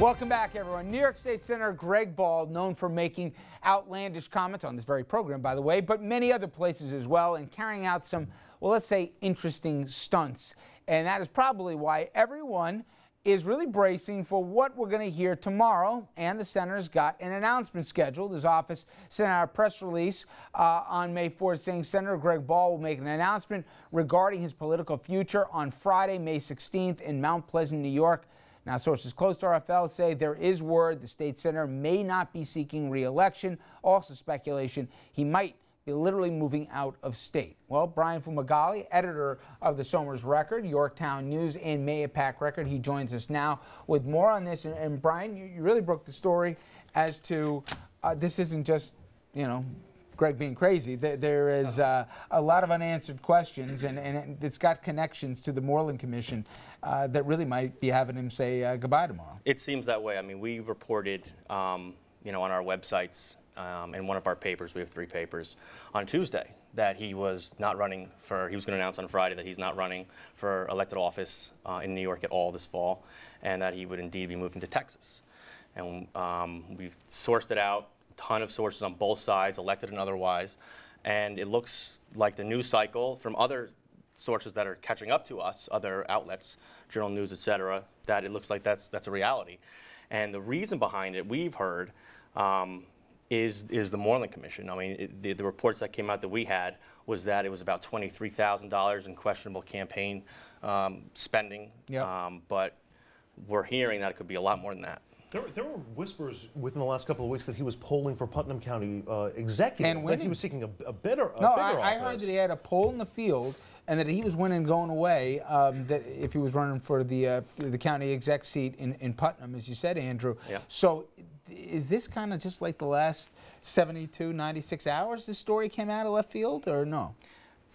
Welcome back, everyone. New York State Senator Greg Ball, known for making outlandish comments on this very program, by the way, but many other places as well, and carrying out some, well, let's say, interesting stunts. And that is probably why everyone is really bracing for what we're going to hear tomorrow. And the senator's got an announcement scheduled. His office sent out a press release on May 4th saying Senator Greg Ball will make an announcement regarding his political future on Friday, May 16th in Mount Pleasant, New York. Now, sources close to RFL say there is word the state senator may not be seeking re-election. Also speculation he might be literally moving out of state. Well, Brian Fumagalli, editor of the Somers Record, Yorktown News, and Mayapack Record, he joins us now with more on this. And Brian, you really broke the story as to this isn't just, you know, Greg being crazy. There is a lot of unanswered questions, and it's got connections to the Moreland Commission that really might be having him say goodbye tomorrow. It seems that way. I mean, we reported, you know, on our websites, in one of our papers, we have 3 papers, on Tuesday, that he was not running for, he was going to announce on Friday that he's not running for elected office in New York at all this fall, and that he would indeed be moving to Texas. And we've sourced it out. Ton of sources on both sides, elected and otherwise, and it looks like the news cycle from other sources that are catching up to us, other outlets, Journal News, etc., that it looks like that's a reality. And the reason behind it, we've heard, is the Moreland Commission. I mean, the reports that came out that we had was that it was about $23,000 in questionable campaign spending, yep. But we're hearing that it could be a lot more than that. There were whispers within the last couple of weeks that he was polling for Putnam County executive, and that he was seeking a bigger office. I heard that he had a poll in the field and that he was winning going away, that if he was running for the county exec seat in Putnam, as you said, Andrew. Yeah. So is this kind of just like the last 72, 96 hours this story came out of left field, or no?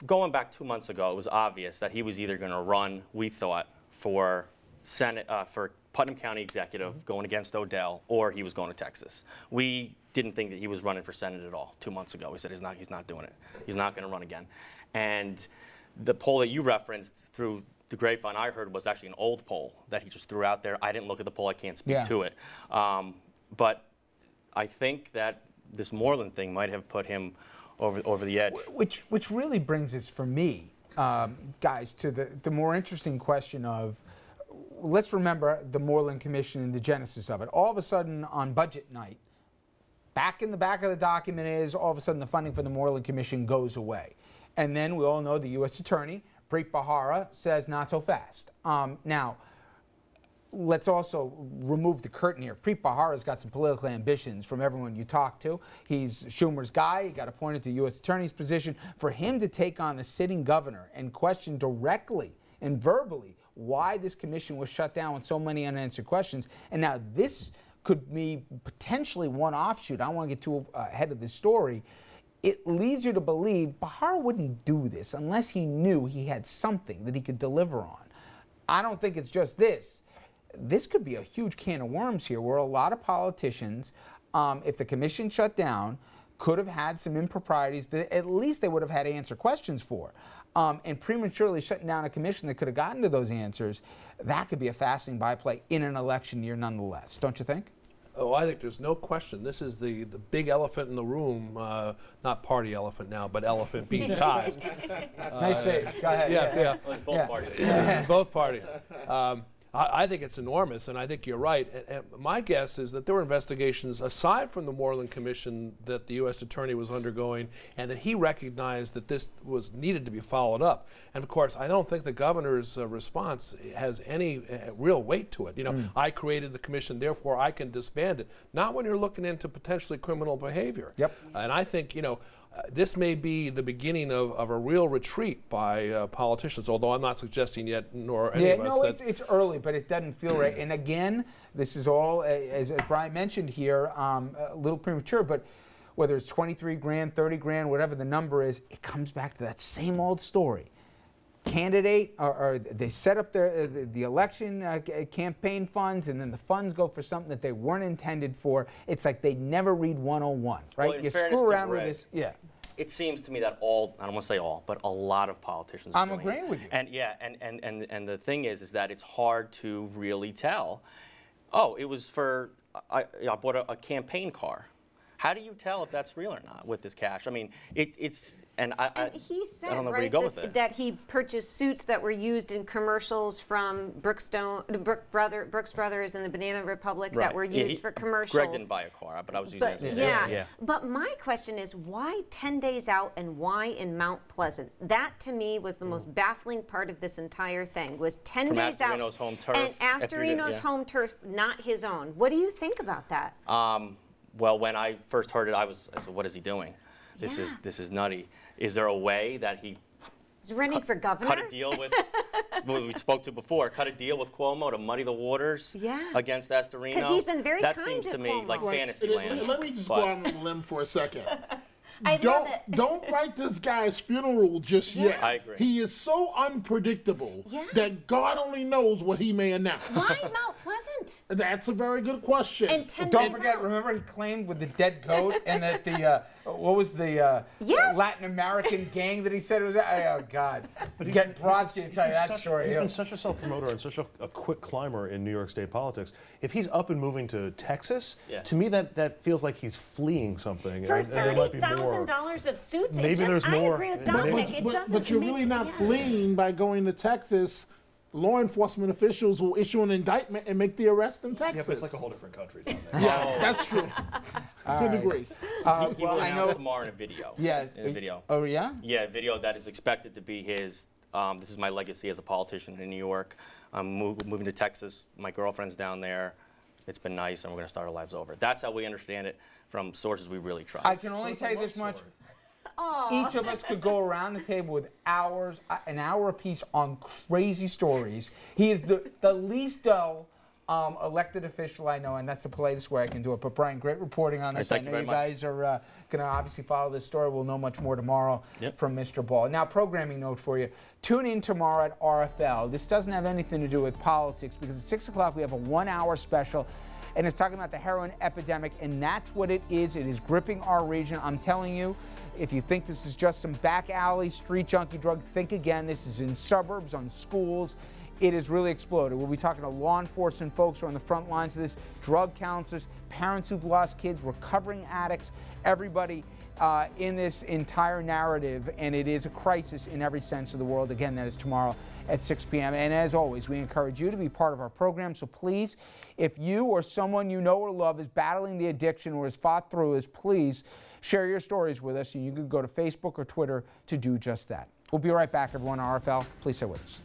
Going back 2 months ago, it was obvious that he was either going to run, we thought, for Senate, for Putnam County executive going against Odell, or he was going to Texas. We didn't think that he was running for Senate at all 2 months ago. We said he's not doing it. He's not going to run again. And the poll that you referenced through the grapevine I heard was actually an old poll that he just threw out there. I didn't look at the poll. I can't speak to it. But I think that this Moreland thing might have put him over the edge. Which really brings us, for me, guys, to the more interesting question of, let's remember the Moreland Commission and the genesis of it. All of a sudden, on budget night, back in the back of the document is, all of a sudden, the funding for the Moreland Commission goes away. And then we all know the U.S. Attorney, Preet Bharara, says not so fast. Now, let's also remove the curtain here. Preet Bharara's got some political ambitions from everyone you talk to. He's Schumer's guy. He got appointed to the U.S. Attorney's position. For him to take on the sitting governor and question directly and verbally why this commission was shut down with so many unanswered questions. And now this could be potentially one offshoot. I don't want to get too ahead of the story. It leads you to believe Bharara wouldn't do this unless he knew he had something that he could deliver on. I don't think it's just this. This could be a huge can of worms here where a lot of politicians, if the commission shut down, could have had some improprieties that at least they would have had to answer questions for. And prematurely shutting down a commission that could have gotten to those answers, that could be a fascinating byplay in an election year nonetheless, don't you think? Oh, I think there's no question. This is the big elephant in the room, not party elephant now, but elephant being sized. Nice save. Go ahead. Yes, yeah. Well, it's both parties. Yeah, both parties. I think it's enormous, and I think you're right. And my guess is that there were investigations, aside from the Moreland Commission, that the U.S. Attorney was undergoing, and that he recognized that this was needed to be followed up. And of course, I don't think the governor's response has any real weight to it. You know, I created the commission, therefore I can disband it. Not when you're looking into potentially criminal behavior. Yep. And I think, you know, this may be the beginning of a real retreat by politicians, although I'm not suggesting yet, nor any of us. No, it's early, but it doesn't feel right. And again, this is all, as Brian mentioned here, a little premature, but whether it's 23 grand, 30 grand, whatever the number is, it comes back to that same old story. Candidate, or they set up the election campaign funds, and then the funds go for something that they weren't intended for. It's like they never read 101, right? Well, you screw around with this, yeah. It seems to me that all, I don't want to say all, but a lot of politicians are doing agreeing with you. And yeah, and the thing is that it's hard to really tell Oh, it was for, I bought a campaign car. How do you tell if that's real or not with this cash? I mean, and he said, I don't know where you right, go with it. that he purchased suits that were used in commercials from Brooks Brothers and the Banana Republic that were used for commercials. Greg didn't buy a car, but I was using it. Yeah. But my question is, why 10 days out and why in Mount Pleasant? That to me was the most baffling part of this entire thing. Was 10 days out home turf, and Astorino's home turf, not his own. What do you think about that? Well, when I first heard it, I said, "What is he doing? This is nutty. Is there a way that he's running for governor? Cut a deal with what we spoke to before. Cut a deal with Cuomo to muddy the waters against Astorino. Because he's been very kind to Cuomo. That seems to me like fantasy land. Let me just go on a limb for a second. Don't write this guy's funeral just yet. I agree. He is so unpredictable that God only knows what he may announce. Why Mount Pleasant? That's a very good question. And 10 don't forget, remember he claimed with the dead goat and that the, what was the Latin American gang that he said it was? Oh, God. But get Brodsky to tell you that story. He's been such a self-promoter and such a quick climber in New York State politics. If he's up and moving to Texas, to me that feels like he's fleeing something. For $30,000 of suits? Maybe there's more. I agree with Dominic. But you're really not fleeing by going to Texas. Law enforcement officials will issue an indictment and make the arrest in Texas. Yeah, but it's like a whole different country down there. Yeah, that's true. To a degree. He will announce tomorrow in a video. Yes. In a video. Oh, yeah? Yeah, a video that is expected to be his. This is my legacy as a politician in New York. I'm moving to Texas. My girlfriend's down there. It's been nice, and we're going to start our lives over. That's how we understand it from sources we really trust. I can only tell you this much. Each of us could go around the table with an hour apiece on crazy stories. He is the least dull elected official I know, and that's the politest way I can do it. But Brian, great reporting on this. I know you guys are going to obviously follow this story. We'll know much more tomorrow from Mr. Ball. Now, programming note for you. Tune in tomorrow at RFL. This doesn't have anything to do with politics because at 6 o'clock we have a 1-hour special. And it's talking about the heroin epidemic, and that's what it is. It is gripping our region. I'm telling you, if you think this is just some back alley street junkie drug, think again. This is in suburbs, on schools. It has really exploded. We'll be talking to law enforcement folks who are on the front lines of this, drug counselors, parents who've lost kids, recovering addicts, everybody in this entire narrative, and it is a crisis in every sense of the word. Again, that is tomorrow at 6 p.m. And as always, we encourage you to be part of our program. So please, if you or someone you know or love is battling the addiction or has fought through this, please share your stories with us, and you can go to Facebook or Twitter to do just that. We'll be right back, everyone, on RFL. Please stay with us.